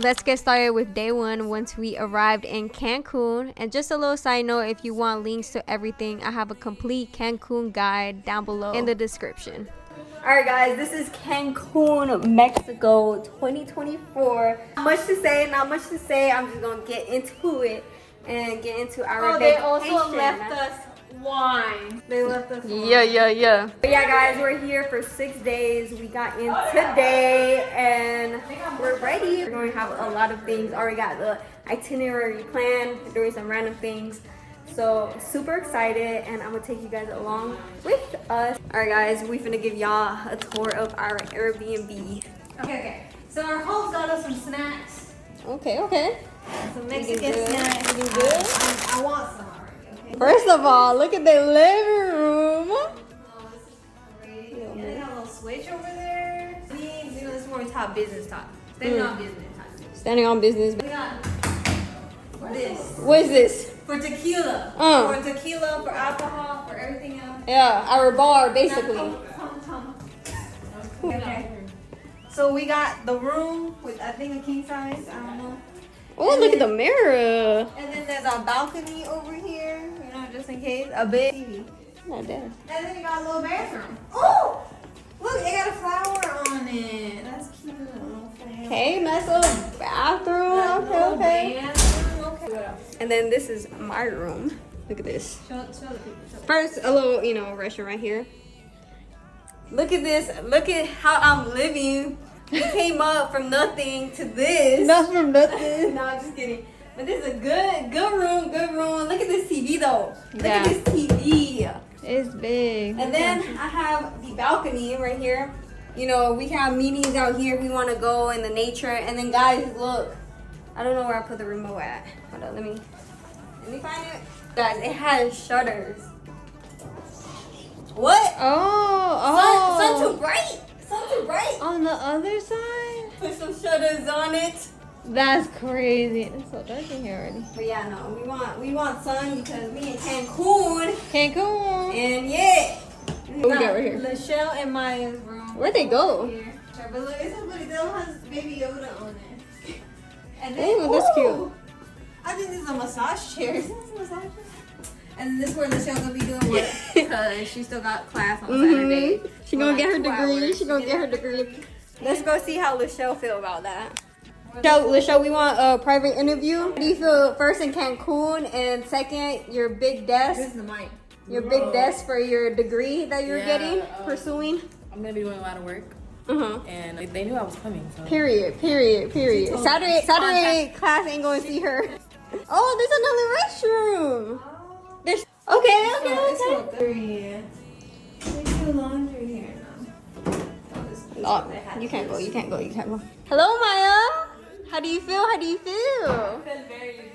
let's get started with day one once we arrived in Cancun. And just a little side note, if you want links to everything, I have a complete Cancun guide down below in the description. Alright guys, this is Cancun, Mexico 2024. Not much to say, not much to say. I'm just gonna get into it and get into our They vacation. also left us wine. They left us wine. Yeah. But yeah guys, we're here for 6 days. We got in today and we're ready. We're going to have a lot of things. Already got the itinerary planned, doing some random things. So super excited, and I'm gonna take you guys along with us. Alright guys, we finna give y'all a tour of our Airbnb. Okay. So our host got us some snacks. Okay. Some Mexican snacks. Eating good? I want some already, okay? First of all, look at the living room. Oh, this is great. Yeah, they have a little switch over there. You know, this is more top business talk. Standing on business talk. Standing on business. We got this. What is this? For tequila. For tequila, for alcohol, for everything else. Yeah, our bar basically. Come. Okay. So we got the room with, I think, a king size. I don't know. Oh, look at the mirror. And then there's a balcony over here, you know, just in case. A bed. TV. Not bad. And then you got a little bathroom. Oh! Look, it got a flower on it. That's cute. Okay, nice little bathroom. Okay. Okay. What else? And then this is my room. Look at this. Show the people. First, a little, restaurant right here. Look at this. Look at how I'm living. We came up from nothing to this. Not from nothing. No, I'm just kidding. But this is a good room. Look at this TV though. Look Yeah. at this TV. It's big. And then I have the balcony right here. You know, we have meetings out here. We want to go in the nature. And then guys, look. I don't know where I put the remote at. Hold on, let me find it. Guys, it has shutters. What? Oh. Sun too bright. Sun too bright. On the other side? Put some shutters on it. That's crazy. It's so dark in here already. But yeah, no, we want sun because we in Cancun. Cancun. And yeah. What we got right here? Michelle and Maya's room. Where'd they go? Here. But look, it's somebody that has Baby Yoda on it. And then, Ooh, that's cute. I think this is a massage chair. Is this a massage chair? And this is where Michelle's gonna be doing work because she still got class on Saturday. She gonna get her degree. She gonna get her degree. Let's go see how Lachelle feel about that. Lachelle, we want a private interview. How do you feel first in Cancun, and second, your big desk? This is the mic. Your big desk for your degree that you're getting, pursuing? I'm gonna be doing a lot of work. And they knew I was coming. So. Period. Saturday class ain't going to see her. Oh, there's another restroom. There's okay. They do laundry here now. Oh, you can't go. Hello, Maya. How do you feel? I feel very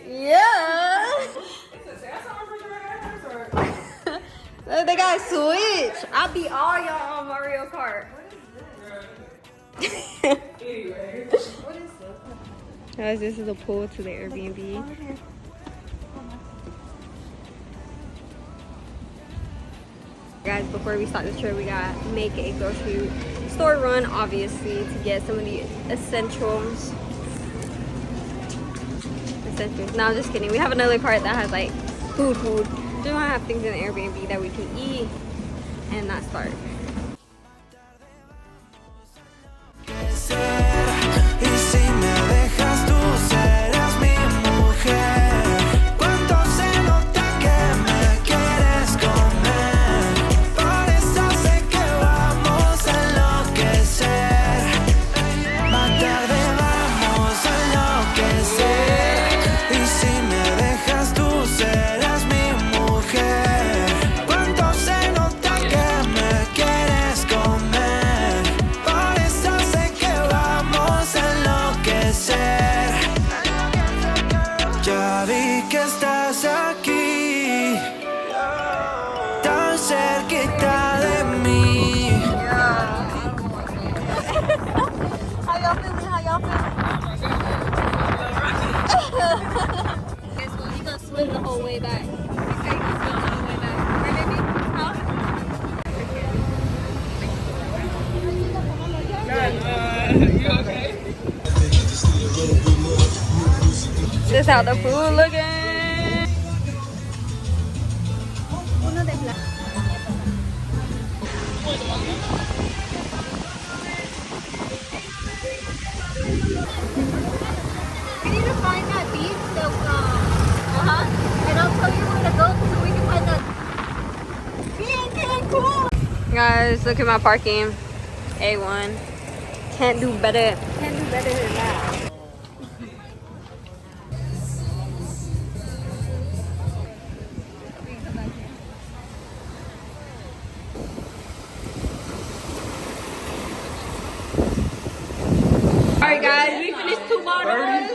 Yeah. They got a Switch. I'll beat all y'all on Mario Kart. Anyway. What is this? Guys, this is a pool to the Airbnb. Guys, before we start the trip, we gotta make a grocery store run, obviously, to get some of the essentials. No, I'm just kidding. We have another cart that has like food. We don't have things in the Airbnb that we can eat and not starve. Y si me dejas tú serás mi mujer. Cuánto se nota que me quieres comer. Por eso sé que vamos a enloquecer. Más tarde vamos a enloquecer. Y si me dejas tú serás mi mujer. Cuánto se nota que me quieres comer. Por eso sé que vamos a enloquecer. Ya vi que estás aquí, tan cerquita de mí. How y'all feeling? Guess what? He gonna swim the whole way back. He said he's gonna swim the whole way back. Right, baby? Huh? You okay? is how the food looking. We need to find that beach that, and I'll tell you where to go so we can find that. Be in Cancun! Guys, look at my parking. A1. Can't do better. Can't do better than that. Alright guys, we finished 2 bottles.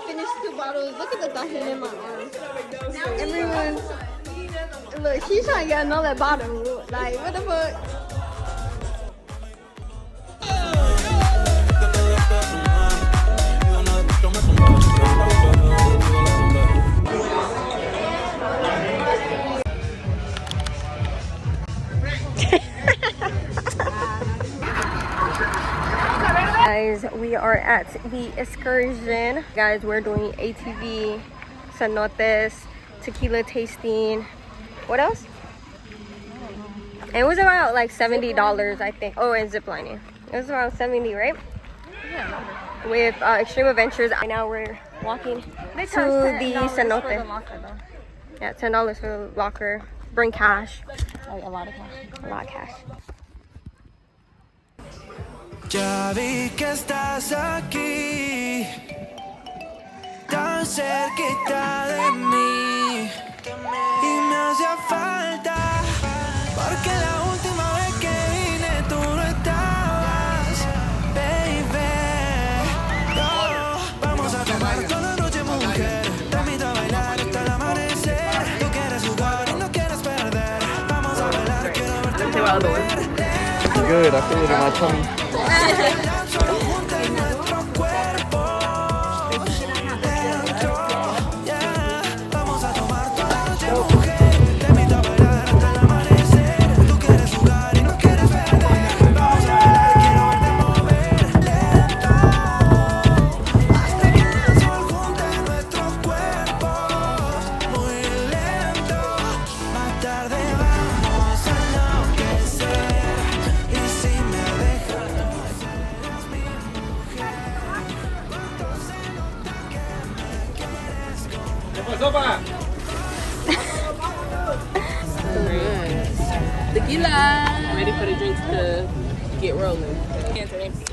Finished 2 bottles. Look at the tahin in my arm. Everyone, look, she's trying to get another bottle. Like, what the fuck? Guys, we are at the excursion. Guys, we're doing ATV, cenotes, tequila tasting. What else? It was about like $70, I think. Oh, and ziplining. It was around 70, right? Yeah. With Extreme Adventures. Right now we're walking to the cenote. Yeah, $10 for the locker. Bring cash. Like a lot of cash. A lot of cash. Ya vi que estás aquí, tan cerquita de mí, y me hacía falta, porque la última vez que vine tú no estabas, baby. Oh, vamos a tomar toda la noche, mujer, te invito a bailar hasta el amanecer. Tú quieres jugar y no quieres perder, vamos a bailar, quiero verte mover. Good, I feel it in my tummy. Tequila. Ready for the drinks to get rolling. Hands are empty.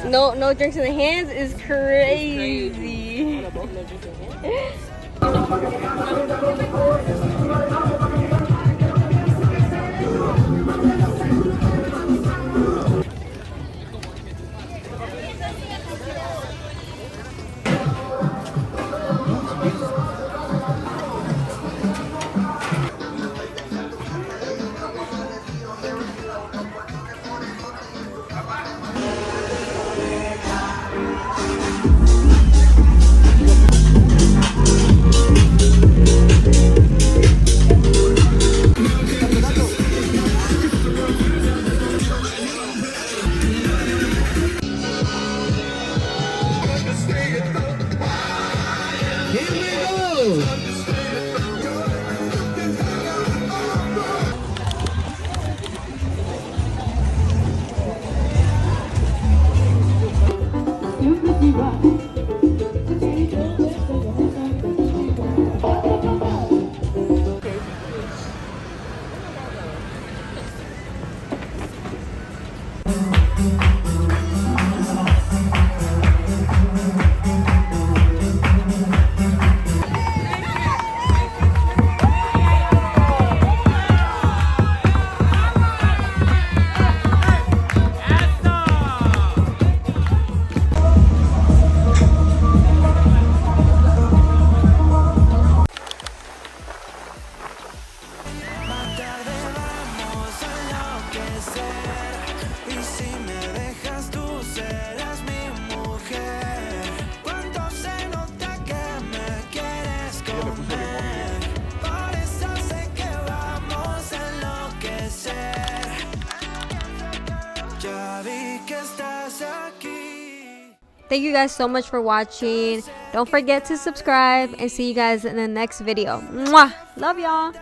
No drinks in the hands is crazy. No drinks in the hands. Ya vi que estás aquí. Thank you guys so much for watching. Don't forget to subscribe and see you guys in the next video. Mwah! Love y'all.